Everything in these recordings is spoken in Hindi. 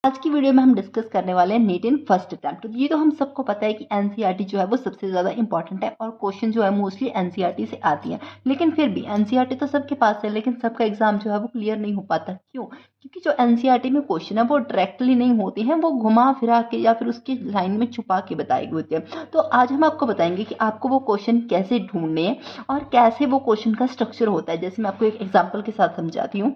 आज की वीडियो में हम डिस्कस करने वाले हैं नीट इन फर्स्ट अटेम्प्ट। तो ये तो हम सबको पता है कि एनसीईआरटी जो है वो सबसे ज़्यादा इंपॉर्टेंट है और क्वेश्चन जो है मोस्टली एनसीईआरटी से आती है। लेकिन फिर भी एनसीईआरटी तो सबके पास है, लेकिन सबका एग्जाम जो है वो क्लियर नहीं हो पाता। क्यों? क्योंकि जो एनसीईआरटी में क्वेश्चन है वो डायरेक्टली नहीं होते हैं, वो घुमा फिरा के या फिर उसकी लाइन में छुपा के बताए गए होते हैं। तो आज हम आपको बताएंगे कि आपको वो क्वेश्चन कैसे ढूंढने हैं और कैसे वो क्वेश्चन का स्ट्रक्चर होता है। जैसे मैं आपको एक एग्जाम्पल के साथ समझाती हूँ।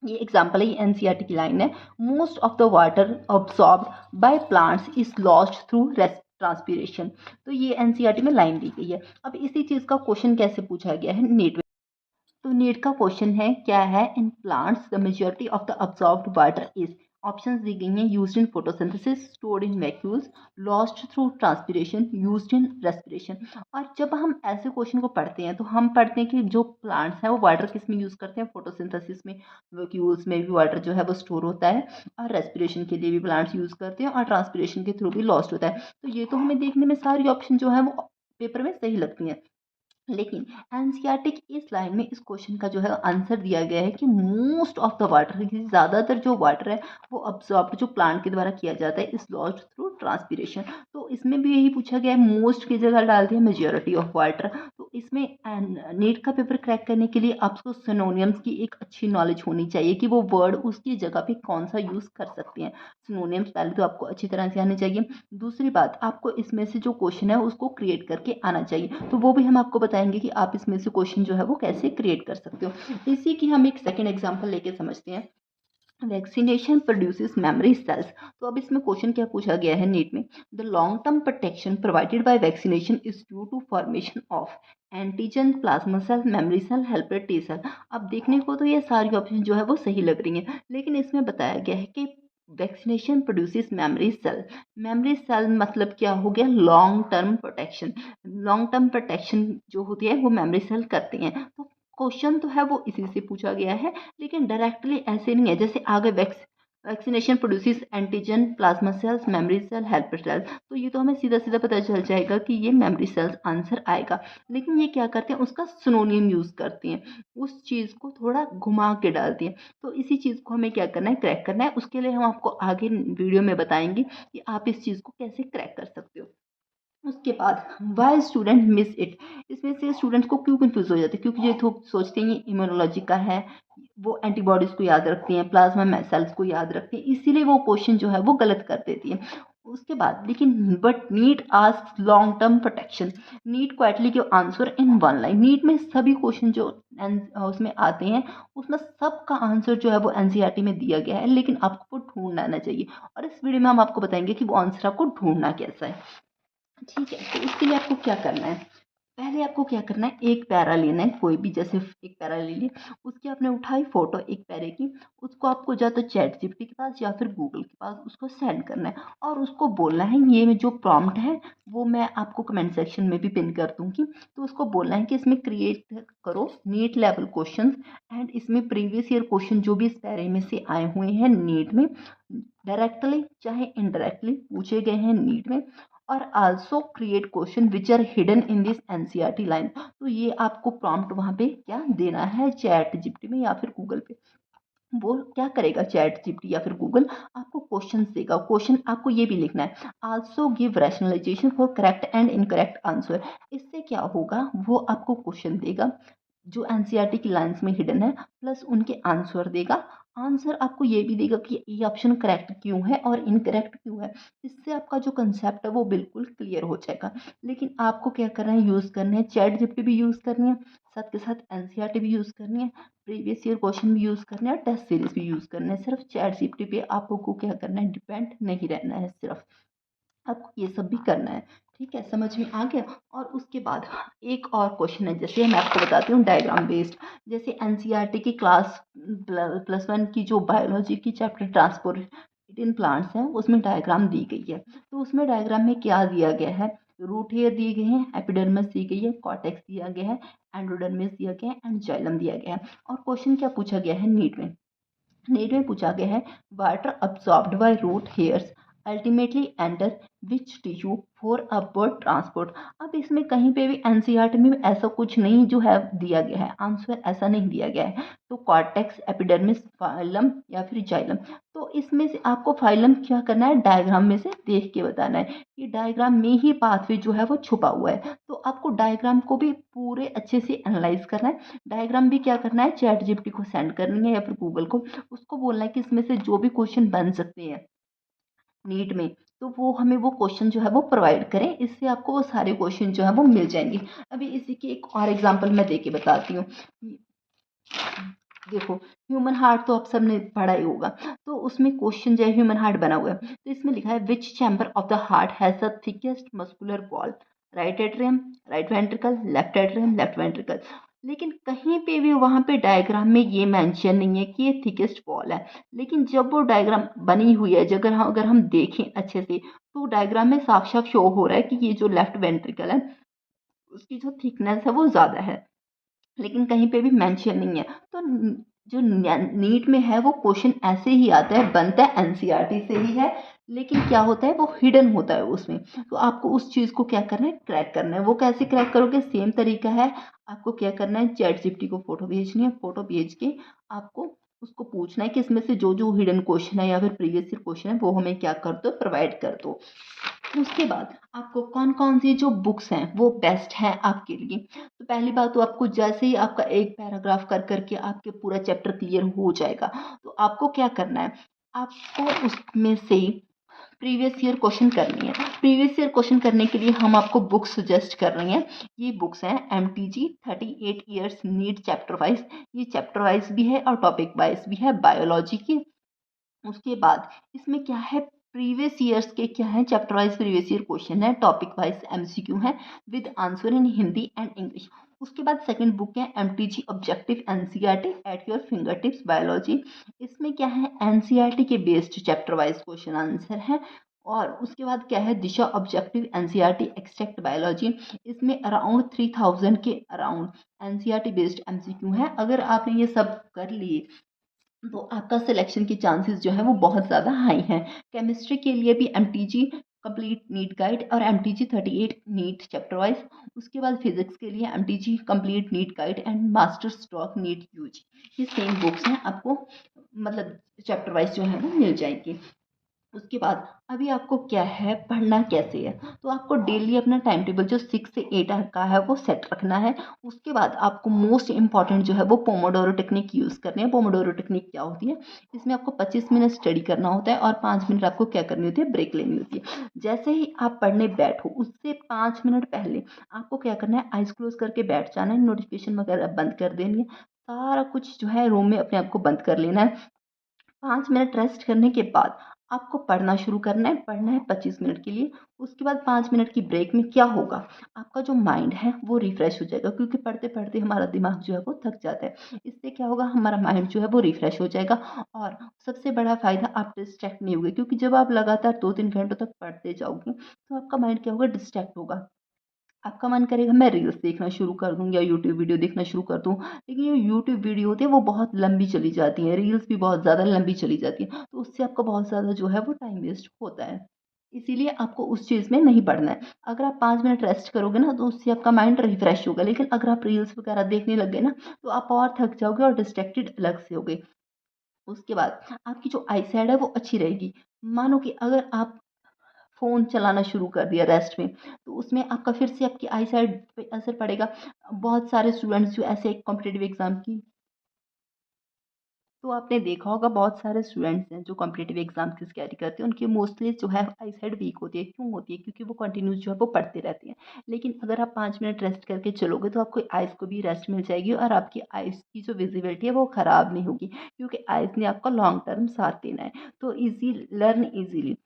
ये एग्जाम्पल है, ये एनसीईआरटी की लाइन है। Most of the water absorbed by plants is lost through transpiration. तो ये एनसीईआरटी में लाइन दी गई है। अब इसी चीज का क्वेश्चन कैसे पूछा गया है नीट में। तो नीट का क्वेश्चन है क्या है, in plants the majority of the absorbed water is, options दी गई हैं, used in photosynthesis, stored in vacuoles, lost through transpiration, used in respiration. और जब हम ऐसे क्वेश्चन को पढ़ते हैं तो हम पढ़ते हैं कि जो प्लांट्स हैं वो वाटर किस में यूज करते हैं, फोटोसिंथेसिस में, वैक्यूल्स में भी वाटर जो है वो स्टोर होता है, और रेस्पिरेशन के लिए भी प्लांट्स यूज करते हैं, और ट्रांसपिरेशन के थ्रू भी लॉस्ट होता है। तो ये तो हमें देखने में सारी ऑप्शन जो है वो पेपर में सही लगती हैं। लेकिन एनसीईआरटी की इस लाइन में इस क्वेश्चन का जो है आंसर दिया गया है कि मोस्ट ऑफ द वाटर, ज़्यादातर जो वाटर है वो अब्सॉर्ब जो प्लांट के द्वारा किया जाता है इस लॉस्ट थ्रू ट्रांसपीरेशन। तो इसमें भी यही पूछा गया है, मोस्ट की जगह डाल दिया मेजॉरिटी ऑफ वाटर। तो इसमें नीट का पेपर क्रैक करने के लिए आपको सिनोनियम्स की एक अच्छी नॉलेज होनी चाहिए कि वो वर्ड उसकी जगह पे कौन सा यूज़ कर सकते हैं। सिनोनियम्स पहले तो आपको अच्छी तरह से आने चाहिए। दूसरी बात, आपको इसमें से जो क्वेश्चन है उसको क्रिएट करके आना चाहिए। तो वो भी हम आपको बताएंगे कि आप इसमें से क्वेश्चन जो है वो कैसे क्रिएट कर सकते हो। इसी की हम एक सेकेंड एग्जाम्पल लेके समझते हैं। Vaccination produces memory cells. तो अब इसमें क्वेश्चन क्या पूछा गया है नीट में, the long term protection provided by vaccination is due to formation of antigen, plasma cell, memory cell, helper T cell. अब देखने को तो ये सारी ऑप्शन जो है वो सही लग रही हैं, लेकिन इसमें बताया गया है कि vaccination produces memory cell. Memory cell मतलब क्या हो गया, long term protection. Long term protection जो होती है वो मेमोरी सेल करती हैं। तो क्वेश्चन तो है वो इसी से पूछा गया है, लेकिन डायरेक्टली ऐसे नहीं है। जैसे आगे vaccination produces antigen, plasma cells, memory cell, helper cells. तो ये तो हमें सीधा सीधा पता चल जाएगा कि ये मेमोरी सेल्स आंसर आएगा। लेकिन ये क्या करते हैं, उसका सिनोनियम यूज करते हैं, उस चीज को थोड़ा घुमा के डालते हैं। तो इसी चीज को हमें क्या करना है, क्रैक करना है। उसके लिए हम आपको आगे वीडियो में बताएंगे कि आप इस चीज को कैसे क्रैक कर सकते हो। उसके बाद वाई स्टूडेंट मिस इट। इसमें से स्टूडेंट्स को क्यों कंफ्यूज हो जाते हैं, क्योंकि ये तो सोचते हैं ये इम्यूनोलॉजी का है, वो एंटीबॉडीज को याद रखती हैं, प्लाज्मा सेल्स को याद रखती हैं, इसीलिए वो क्वेश्चन जो है वो गलत कर देती है। उसके बाद लेकिन but NEET ask long term protection, NEET quietly give answer in one line. NEET में सभी क्वेश्चन जो उसमें आते हैं उसमें सबका आंसर जो है वो एनसीईआरटी में दिया गया है, लेकिन आपको ढूंढना आना चाहिए। और इस वीडियो में हम आपको बताएंगे कि वो आंसर आपको ढूंढना कैसा है। ठीक है, तो इसके लिए आपको क्या करना है, पहले आपको क्या करना है, एक पैरा लेना है, कोई भी, जैसे एक पैरा ले ली, उसकी आपने उठाई फोटो एक पैरे की, उसको आपको या तो चैट जीपीटी के पास या फिर गूगल के पास उसको सेंड करना है, और उसको बोलना है ये जो प्रॉम्प्ट है वो मैं आपको कमेंट सेक्शन में भी पिन कर दूंगी। तो उसको बोलना है कि इसमें क्रिएट करो नीट लेवल क्वेश्चन, एंड इसमें प्रीवियस ईयर क्वेश्चन जो भी इस पैरे में से आए हुए हैं नीट में, डायरेक्टली चाहे इनडायरेक्टली पूछे गए हैं नीट में, और also create question which are hidden in this NCERT line. तो ये आपको प्रॉम्प्ट वहां पे क्या देना है, चैट जीपीटी में या फिर गूगल पे। वो क्या करेगा, चैट जीपीटी या फिर गूगल आपको क्वेश्चन देगा। क्वेश्चन आपको ये भी लिखना है, also give rationalization for correct and incorrect answer. इससे क्या होगा, वो आपको क्वेश्चन देगा जो एनसीईआरटी की लाइंस में हिडन है, प्लस उनके आंसर देगा। आंसर आपको ये भी देगा कि ये ऑप्शन करेक्ट क्यों है और इनकरेक्ट क्यों है। इससे आपका जो कंसेप्ट है वो बिल्कुल क्लियर हो जाएगा। लेकिन आपको क्या करना है, यूज़ करना है, चैट जीपीटी भी यूज़ करनी है, साथ के साथ एनसीईआरटी भी यूज़ करनी है, प्रीवियस ईयर क्वेश्चन भी यूज़ करना है, और टेस्ट सीरीज भी यूज़ करना है। सिर्फ चैट जीपीटी पे आपको क्या करना है, डिपेंड नहीं रहना है, सिर्फ आपको ये सब भी करना है। ठीक है, समझ में आ गया। और उसके बाद एक और क्वेश्चन है, जैसे मैं आपको बताती हूँ डायग्राम बेस्ड। जैसे एनसीईआरटी की क्लास +1 की जो बायोलॉजी की चैप्टर ट्रांसपोर्ट इन प्लांट्स है उसमें डायग्राम दी गई है। तो उसमें डायग्राम में क्या दिया गया है, रूट हेयर दिए गए हैं, एपिडर्मिस दी गई है, कॉर्टेक्स दिया गया है, एंडोडर्मिस दिया गया है, एंड जाइलम दिया गया है। और क्वेश्चन क्या पूछा गया है नीट में, नीट में पूछा गया है, water absorbed by root hairs ultimately enter which tissue for upward transport. अब इसमें कहीं पे भी एनसीईआरटी में ऐसा कुछ नहीं जो है दिया गया है, आंसर ऐसा नहीं दिया गया है। तो कॉर्टेक्स, एपिडर्मिस, फाइलम या फिर जाइलम। तो इसमें से आपको फाइलम क्या करना है, डायग्राम में से देख के बताना है कि डायग्राम में ही पाथवे जो है वो छुपा हुआ है। तो आपको डायग्राम को भी पूरे अच्छे से एनालाइज करना है। डायग्राम भी क्या करना है, चैट जीपीटी को सेंड करनी है या फिर गूगल को, उसको बोलना है कि इसमें से जो भी क्वेश्चन बन सकते हैं नीट में, तो वो हमें वो क्वेश्चन जो है वो प्रोवाइड करें। इससे आपको वो सारे क्वेश्चन जो है वो मिल जाएंगे। अभी इसी की एक और एग्जांपल मैं दे के बताती हूँ। देखो, ह्यूमन हार्ट तो आप सबने पढ़ा ही होगा। तो उसमें क्वेश्चन जो है ह्यूमन हार्ट बना हुआ है, तो इसमें लिखा है which chamber of the heart has the thickest muscular wall, right atrium, right ventricle, left atrium, left ventricle. लेकिन कहीं पे भी वहां पे डायग्राम में ये मेंशन नहीं है कि ये थिकेस्ट वॉल है। लेकिन जब वो डायग्राम बनी हुई है, अगर हम देखें अच्छे से, तो डायग्राम में साफ साफ शो हो रहा है कि ये जो लेफ्ट वेंट्रिकल है उसकी जो थिकनेस है वो ज़्यादा है, लेकिन कहीं पे भी मेंशन नहीं है। तो जो नीट में है वो क्वेश्चन ऐसे ही आता है, बनता है एनसीईआरटी से ही है, लेकिन क्या होता है वो हिडन होता है उसमें। तो आपको उस चीज़ को क्या करना है, क्रैक करना है। वो कैसे क्रैक करोगे, सेम तरीका है। आपको क्या करना है, चैट जीपीटी को फोटो भेजनी है, फोटो भेज के आपको उसको पूछना है कि इसमें से जो जो हिडन क्वेश्चन है या फिर प्रीवियस ईयर क्वेश्चन है वो हमें क्या कर दो, प्रोवाइड कर दो। उसके बाद आपको कौन कौन सी जो बुक्स हैं वो बेस्ट हैं आपके लिए। तो पहली बात तो आपको जैसे ही आपका एक पैराग्राफ कर करके आपके पूरा चैप्टर क्लियर हो जाएगा, तो आपको क्या करना है, आपको उसमें से प्रीवियस ईयर क्वेश्चन करनी है। प्रीवियस ईयर क्वेश्चन करने के लिए हम आपको बुक्स सजेस्ट कर रहे हैं। ये बुक्स हैं MTG 38 years NEET chapter wise. ये चैप्टर वाइज भी है और टॉपिक वाइज भी है बायोलॉजी की। उसके बाद इसमें क्या है, प्रीवियस ईयर्स के क्या है, chapter wise previous year question है, टॉपिक वाइज MCQ है with answer in Hindi and English. उसके बाद सेकंड बुक है MTG objective NCERT at your finger tips biology. इसमें क्या है, NCERT के based chapter wise question answer है। और उसके बाद क्या है, दिशा ऑब्जेक्टिव NCERT एक्सट्रैक्ट बायोलॉजी। इसमें अराउंड 3000 के अराउंड NCERT बेस्ड MCQ है। अगर आपने ये सब कर लिए तो आपका सिलेक्शन के चांसेस जो है वो बहुत ज़्यादा हाई हैं। केमिस्ट्री के लिए भी MTG कंप्लीट नीट गाइड और MTG 38 नीट चैप्टर वाइज। उसके बाद फिजिक्स के लिए MTG complete NEET guide and master stroke NEET UG. ये सेम बुक्स हैं, आपको मतलब चैप्टर वाइज जो है वो मिल जाएंगी। उसके बाद अभी आपको क्या है, पढ़ना कैसे है, तो आपको डेली अपना टाइम टेबल जो 6 से 8 का है वो सेट रखना है। उसके बाद आपको मोस्ट इंपॉर्टेंट जो है वो पोमोडोरो टेक्निक यूज़ करनी है। पोमोडोरो टेक्निक क्या होती है, इसमें आपको 25 मिनट स्टडी करना होता है और 5 मिनट आपको क्या करनी होती है, ब्रेक लेनी होती है। जैसे ही आप पढ़ने बैठो उससे 5 मिनट पहले आपको क्या करना है, आइज क्लोज करके बैठ जाना है, नोटिफिकेशन वगैरह बंद कर देनी है, सारा कुछ जो है रूम में अपने आप को बंद कर लेना है। 5 मिनट रेस्ट करने के बाद आपको पढ़ना शुरू करना है। पढ़ना है 25 मिनट के लिए। उसके बाद 5 मिनट की ब्रेक में क्या होगा, आपका जो माइंड है वो रिफ्रेश हो जाएगा, क्योंकि पढ़ते पढ़ते हमारा दिमाग जो है वो थक जाता है। इससे क्या होगा, हमारा माइंड जो है वो रिफ्रेश हो जाएगा। और सबसे बड़ा फायदा, आप डिस्ट्रैक्ट नहीं होगे, क्योंकि जब आप लगातार 2-3 घंटों तक पढ़ते जाओगे तो आपका माइंड क्या होगा, डिस्ट्रैक्ट होगा। आपका मन करेगा मैं रील्स देखना शुरू कर दूँ या यूट्यूब वीडियो देखना शुरू कर दूँ, लेकिन ये यूट्यूब वीडियो होती है वो बहुत लंबी चली जाती हैं, रील्स भी बहुत ज़्यादा लंबी चली जाती हैं, तो उससे आपका बहुत ज़्यादा जो है वो टाइम वेस्ट होता है। इसीलिए आपको उस चीज़ में नहीं पढ़ना है। अगर आप 5 मिनट रेस्ट करोगे ना तो उससे आपका माइंड रिफ्रेश होगा, लेकिन अगर आप रील्स वगैरह देखने लग गए ना तो आप और थक जाओगे और डिस्ट्रैक्टेड अलग से होगे। उसके बाद आपकी जो आई साइड है वो अच्छी रहेगी। मानो कि अगर आप फ़ोन चलाना शुरू कर दिया रेस्ट में, तो उसमें आपका फिर से आपकी आई साइट पे असर पड़ेगा। बहुत सारे स्टूडेंट्स जो ऐसे कॉम्पिटिटिव एग्ज़ाम की, तो आपने देखा होगा बहुत सारे स्टूडेंट्स हैं जो कॉम्पिटिटिव एग्ज़ाम की तैयारी करते हैं, उनकी मोस्टली जो है आई साइट वीक होती है। क्यों होती है? क्योंकि वो कंटिन्यूस जो है वो पढ़ते रहते हैं। लेकिन अगर आप 5 मिनट रेस्ट करके चलोगे तो आपको आइज़ को भी रेस्ट मिल जाएगी और आपकी आइज़ की जो विज़िबिलिटी है वो ख़राब नहीं होगी, क्योंकि आइज़ ने आपका लॉन्ग टर्म साथ देना है। तो ईज़ी लर्न ईज़िली,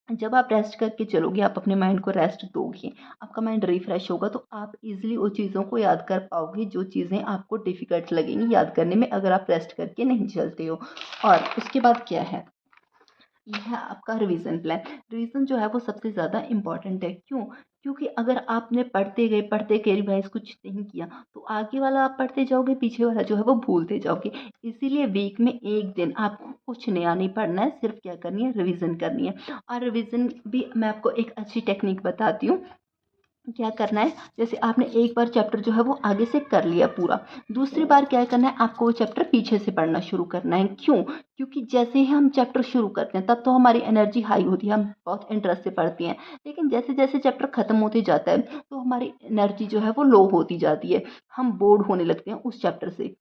जब आप रेस्ट करके चलोगे, आप अपने माइंड को रेस्ट दोगे, आपका माइंड रिफ्रेश होगा, तो आप इजीली उन चीज़ों को याद कर पाओगे जो चीज़ें आपको डिफ़िकल्ट लगेंगी याद करने में, अगर आप रेस्ट करके नहीं चलते हो। और उसके बाद क्या है, ये है आपका रिवीजन प्लान। रिवीजन जो है वो सबसे ज़्यादा इम्पोर्टेंट है। क्यों? क्योंकि अगर आपने पढ़ते गए रिवाइज कुछ नहीं किया तो आगे वाला आप पढ़ते जाओगे, पीछे वाला जो है वो भूलते जाओगे। इसीलिए वीक में एक दिन आपको कुछ नया नहीं पढ़ना है, सिर्फ क्या करनी है, रिवीजन करनी है। और रिवीजन भी मैं आपको एक अच्छी टेक्निक बताती हूँ। क्या करना है, जैसे आपने एक बार चैप्टर जो है वो आगे से कर लिया पूरा, दूसरी बार क्या करना है, आपको वो चैप्टर पीछे से पढ़ना शुरू करना है। क्यों? क्योंकि जैसे ही हम चैप्टर शुरू करते हैं तब तो हमारी एनर्जी हाई होती है, हम बहुत इंटरेस्ट से पढ़ते हैं। लेकिन जैसे जैसे चैप्टर खत्म होते जाता है तो हमारी एनर्जी जो है वो लो होती जाती है, हम बोर्ड होने लगते हैं उस चैप्टर से।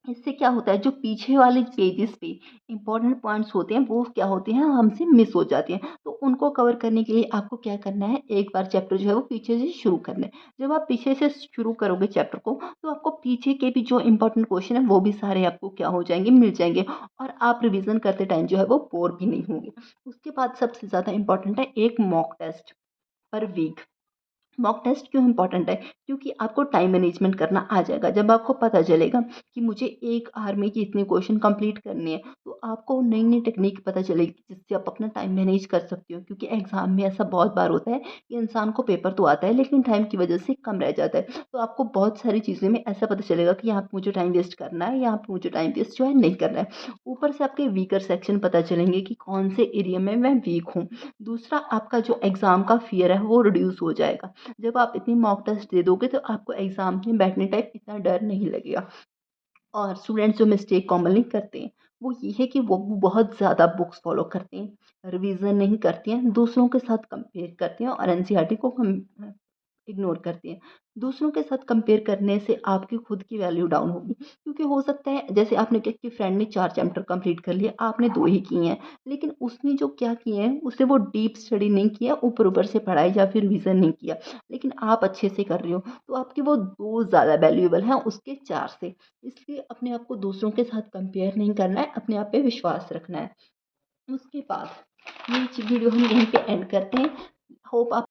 इससे क्या होता है, जो पीछे वाले पेजेस पे इंपॉर्टेंट पॉइंट्स होते हैं वो क्या होते हैं, हमसे मिस हो जाते हैं। तो उनको कवर करने के लिए आपको क्या करना है, एक बार चैप्टर जो है वो पीछे से शुरू करना है। जब आप पीछे से शुरू करोगे चैप्टर को तो आपको पीछे के भी जो इंपॉर्टेंट क्वेश्चन है वो भी सारे आपको क्या हो जाएंगे, मिल जाएंगे। और आप रिविजन करते टाइम जो है वो बोर भी नहीं होंगे। उसके बाद सबसे ज़्यादा इंपॉर्टेंट है एक mock test per week. Mock test क्यों इंपॉर्टेंट है? क्योंकि आपको टाइम मैनेजमेंट करना आ जाएगा। जब आपको पता चलेगा कि मुझे 1 आवर में ये इतने क्वेश्चन कंप्लीट करने हैं, तो आपको नई-नई टेक्निक पता चलेगी जिससे आप अपना टाइम मैनेज कर सकते हो। क्योंकि एग्ज़ाम में ऐसा बहुत बार होता है कि इंसान को पेपर तो आता है लेकिन टाइम की वजह से कम रह जाता है। तो आपको बहुत सारी चीज़ें में ऐसा पता चलेगा कि यहाँ पे मुझे टाइम वेस्ट करना है, यहाँ पे मुझे टाइम वेस्ट जो है नहीं करना है। ऊपर से आपके वीकर सेक्शन पता चलेंगे कि कौन से एरिया में मैं वीक हूँ। दूसरा, आपका जो एग्ज़ाम का फ़ियर है वो रिड्यूस हो जाएगा। जब आप इतनी मॉक टेस्ट दे दोगे तो आपको एग्ज़ाम में बैठने टाइम इतना डर नहीं लगेगा। और स्टूडेंट्स जो मिस्टेक कॉमनली करते हैं वो ये है कि वो बहुत ज़्यादा बुक्स फॉलो करते हैं, रिवीजन नहीं करते हैं, दूसरों के साथ कंपेयर करते हैं और एनसीईआरटी को इग्नोर करती हैं। दूसरों के साथ कंपेयर करने से आपकी खुद की वैल्यू डाउन होगी, क्योंकि हो सकता है जैसे आपने क्या कि फ्रेंड ने 4 चैप्टर कंप्लीट कर लिए, आपने 2 ही किए हैं, लेकिन उसने जो क्या किए हैं, उसने वो डीप स्टडी नहीं किया, ऊपर-ऊपर से पढ़ाई या फिर रिवीजन नहीं किया, लेकिन आप अच्छे से कर रहे हो, तो आपके वो 2 ज़्यादा वैल्यूएबल हैं उसके 4 से। इसलिए अपने आप को दूसरों के साथ कंपेयर नहीं करना है, अपने आप पे विश्वास रखना है। उसके बाद ये वीडियो हम यहीं पे एंड करते हैं। होप आप